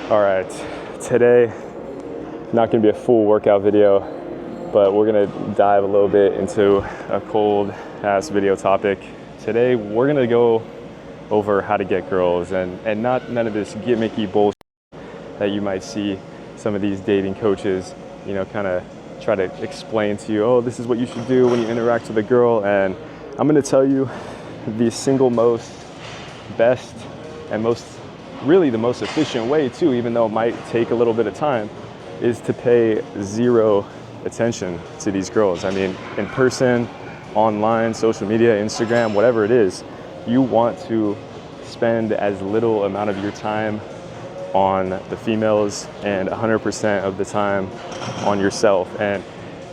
All right, today, not gonna be a full workout video, but we're gonna dive a little bit into a cold ass video topic. Today, we're gonna go over how to get girls and none of this gimmicky bullshit that you might see some of these dating coaches, kind of try to explain to you, oh, this is what you should do when you interact with a girl. And I'm gonna tell you the single most best and really the most efficient way too, even though it might take a little bit of time, is to pay zero attention to these girls. I mean, in person, online, social media, Instagram, whatever it is, you want to spend as little amount of your time on the females and 100% of the time on yourself. And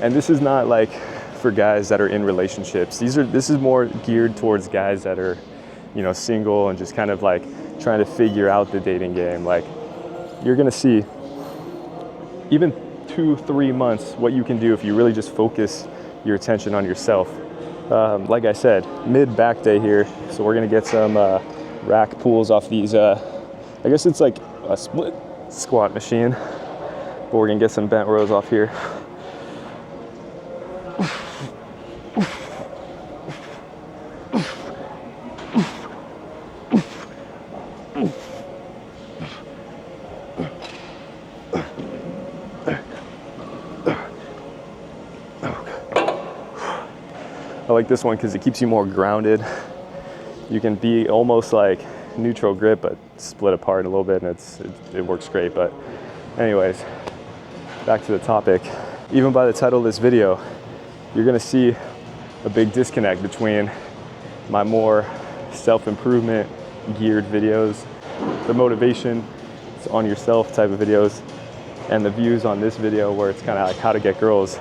this is not like for guys that are in relationships. This is more geared towards guys that are, single and just kind of like trying to figure out the dating game. Like, you're gonna see even 2-3 months what you can do if you really just focus your attention on yourself. Like I said, mid back day here, so we're gonna get some rack pulls off these, I guess it's like a split squat machine, but we're gonna get some bent rows off here. I like this one because it keeps you more grounded. You can be almost like neutral grip, but split apart a little bit, and it works great. But anyways, back to the topic. Even by the title of this video, you're gonna see a big disconnect between my more self-improvement geared videos, the motivation on yourself type of videos, and the views on this video where it's kind of like how to get girls.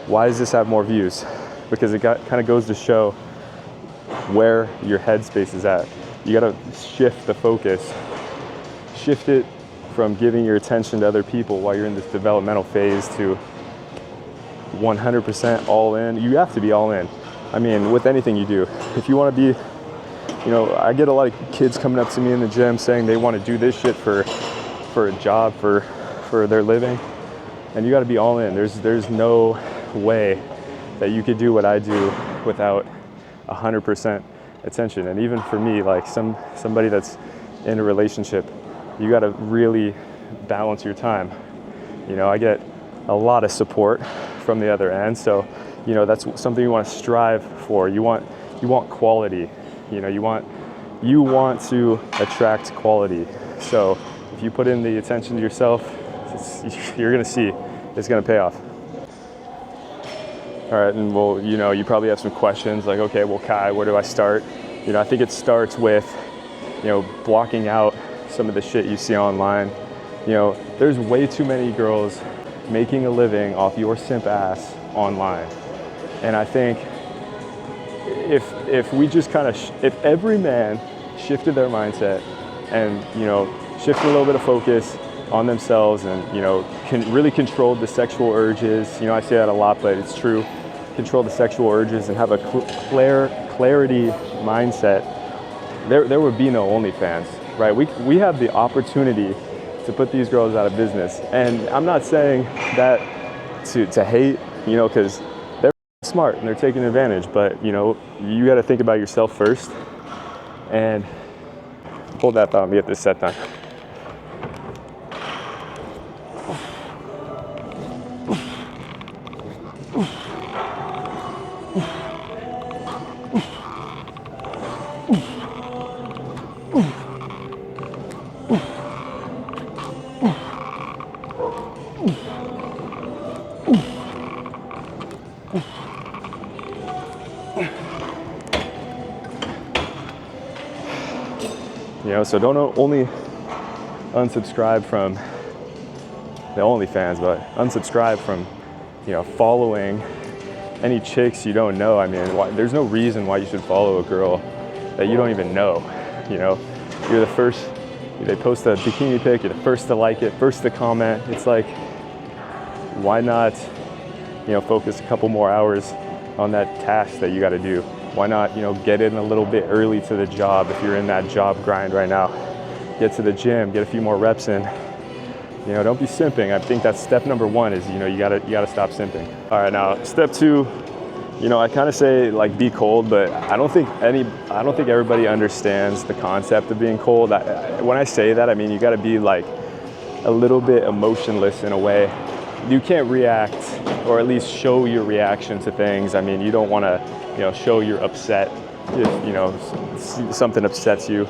Why does this have more views? Because it kind of goes to show where your headspace is at. You gotta shift the focus, shift it from giving your attention to other people while you're in this developmental phase to 100% all in. You have to be all in. I mean, with anything you do. If you wanna be, I get a lot of kids coming up to me in the gym saying they wanna do this shit for a job, for their living, and you gotta be all in. There's no way that you could do what I do without 100% attention. And even for me, like somebody that's in a relationship, you got to really balance your time. I get a lot of support from the other end, so that's something you want to strive for. You want quality. You want to attract quality. So if you put in the attention to yourself, you're gonna see it's gonna pay off. All right, and well, you probably have some questions like, okay, well, Kai, where do I start? I think it starts with, blocking out some of the shit you see online. There's way too many girls making a living off your simp ass online. And I think if we just kind of, if every man shifted their mindset and, shifted a little bit of focus on themselves and, can really control the sexual urges. I say that a lot, but it's true. Control the sexual urges and have a clarity mindset, there would be no OnlyFans, right? We have the opportunity to put these girls out of business. And I'm not saying that to hate, because they're smart and they're taking advantage, but you got to think about yourself first. And hold that thought, me get this set done. So don't only unsubscribe from the OnlyFans, but unsubscribe from, following any chicks you don't know. I mean, there's no reason why you should follow a girl that you don't even know. You're the first, they post a bikini pic, you're the first to like it, first to comment. It's like, why not, focus a couple more hours on that task that you got to do? Why not, get in a little bit early to the job if you're in that job grind right now? get to the gym, get a few more reps in. You know, don't be simping. I think that's step number one is, you know, you gotta stop simping. All right, now step two, you know, I kind of say like be cold, but I don't think everybody understands the concept of being cold. When I say that, I mean, you gotta be like a little bit emotionless in a way. You can't react, or at least show your reaction to things. I mean, you don't wanna, you know, show you're upset if, you know, something upsets you.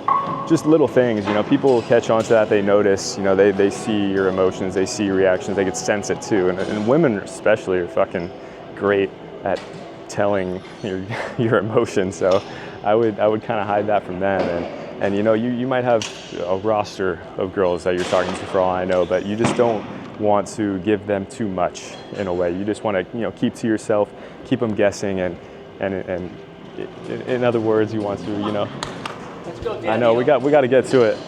Just little things, you know, people catch on to that, they notice, you know, they see your emotions, they see your reactions, they can sense it too. And women especially are fucking great at telling your emotions. So I would kind of hide that from them. And you know, you might have a roster of girls that you're talking to for all I know, but you just don't want to give them too much in a way. You just want to, you know, keep to yourself, keep them guessing, and in other words, you want to, you know, let's go, I know we got to get to it.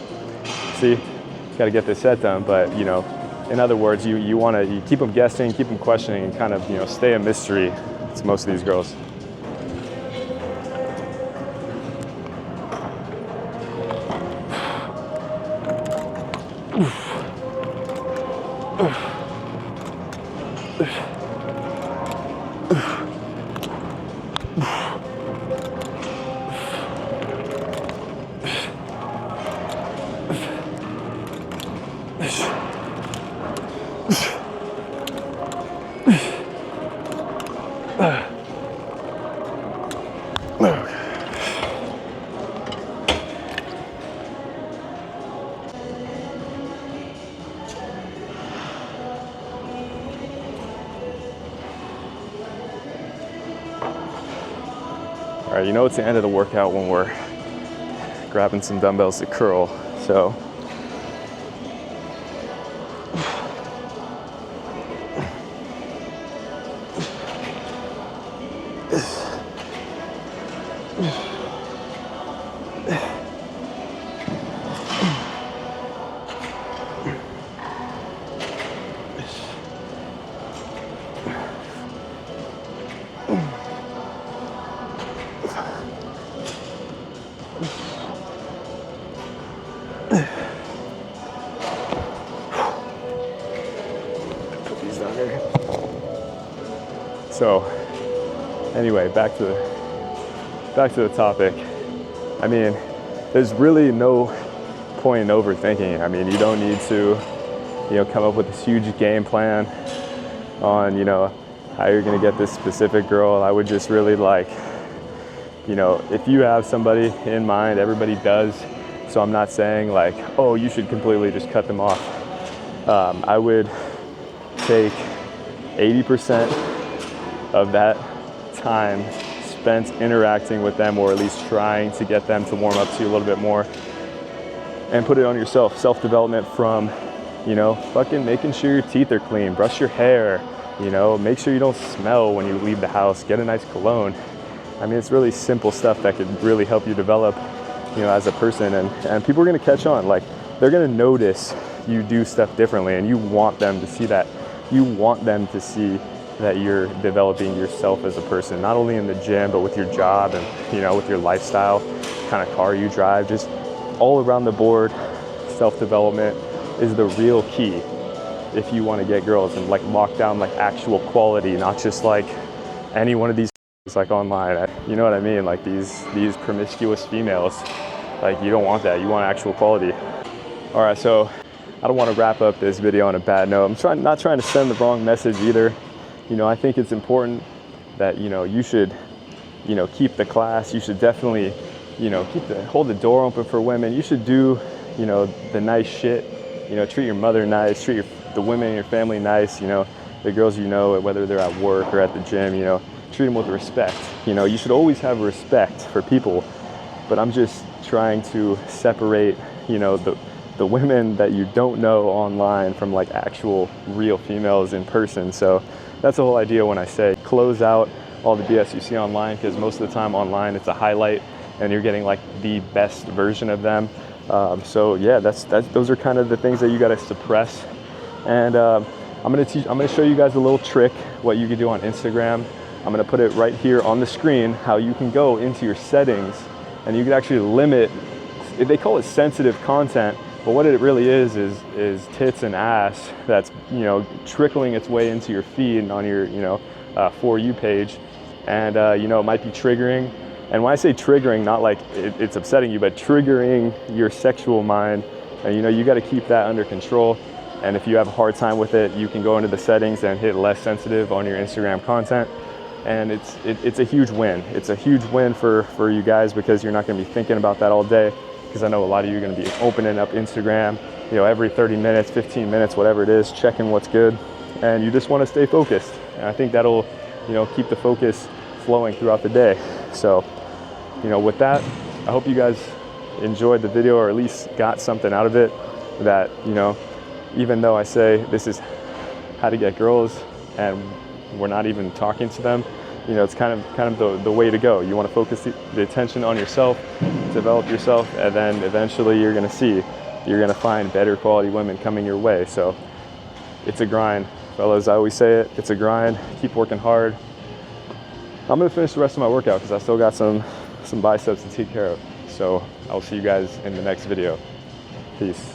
See, got to get this set done, but you know, in other words, you want to keep them guessing, keep them questioning, and kind of, you know, stay a mystery to most of these girls. All right, you know it's the end of the workout when we're grabbing some dumbbells to curl, so So anyway, back to the topic. I mean, there's really no point in overthinking it. I mean, you don't need to, you know, come up with this huge game plan on, you know, how you're gonna get this specific girl. I would just really like, you know, if you have somebody in mind, everybody does. So I'm not saying like, oh, you should completely just cut them off. I would take 80% of that time spent interacting with them, or at least trying to get them to warm up to you a little bit more, and put it on yourself. Self-development from, you know, fucking making sure your teeth are clean, brush your hair, you know, make sure you don't smell when you leave the house, get a nice cologne. I mean, it's really simple stuff that could really help you develop, you know, as a person, and people are gonna catch on. Like, they're gonna notice you do stuff differently, and you want them to see that. You want them to see that you're developing yourself as a person, not only in the gym, but with your job and, you know, with your lifestyle, kind of car you drive, just all around the board. Self-development is the real key if you want to get girls and like lock down like actual quality, not just like any one of these like online, you know what I mean? Like these promiscuous females, like you don't want that. You want actual quality. All right, so I don't want to wrap up this video on a bad note. I'm not trying to send the wrong message either. You know, I think it's important that, you know, you should, you know, keep the class. You should definitely, you know, hold the door open for women. You should do, you know, the nice shit. You know, treat your mother nice, treat the women in your family nice. You know, the girls you know, whether they're at work or at the gym, you know, treat them with respect. You know, you should always have respect for people. But I'm just trying to separate, you know, the women that you don't know online from like actual real females in person. So that's the whole idea when I say close out all the BS you see online, because most of the time online it's a highlight and you're getting like the best version of them. So yeah, those are kind of the things that you got to suppress. And I'm gonna show you guys a little trick what you can do on Instagram. I'm gonna put it right here on the screen, how you can go into your settings and you can actually limit, they call it sensitive content, But what it really is tits and ass that's, you know, trickling its way into your feed on your, you know, For You page. And, you know, it might be triggering. And when I say triggering, not like it's upsetting you, but triggering your sexual mind. And, you know, you got to keep that under control. And if you have a hard time with it, you can go into the settings and hit less sensitive on your Instagram content. And it's a huge win. It's a huge win for you guys, because you're not going to be thinking about that all day. Because I know a lot of you are going to be opening up Instagram, you know, every 30 minutes, 15 minutes, whatever it is, checking what's good. And you just want to stay focused. And I think that'll, you know, keep the focus flowing throughout the day. So, you know, with that, I hope you guys enjoyed the video, or at least got something out of it. That, you know, even though I say this is how to get girls and we're not even talking to them, you know, it's kind of the way to go. You want to focus the attention on yourself, develop yourself, and then eventually you're going to find better quality women coming your way. So it's a grind, fellas. I always say it, it's a grind. Keep working hard. I'm going to finish the rest of my workout because I still got some biceps to take care of. So I'll see you guys in the next video. Peace.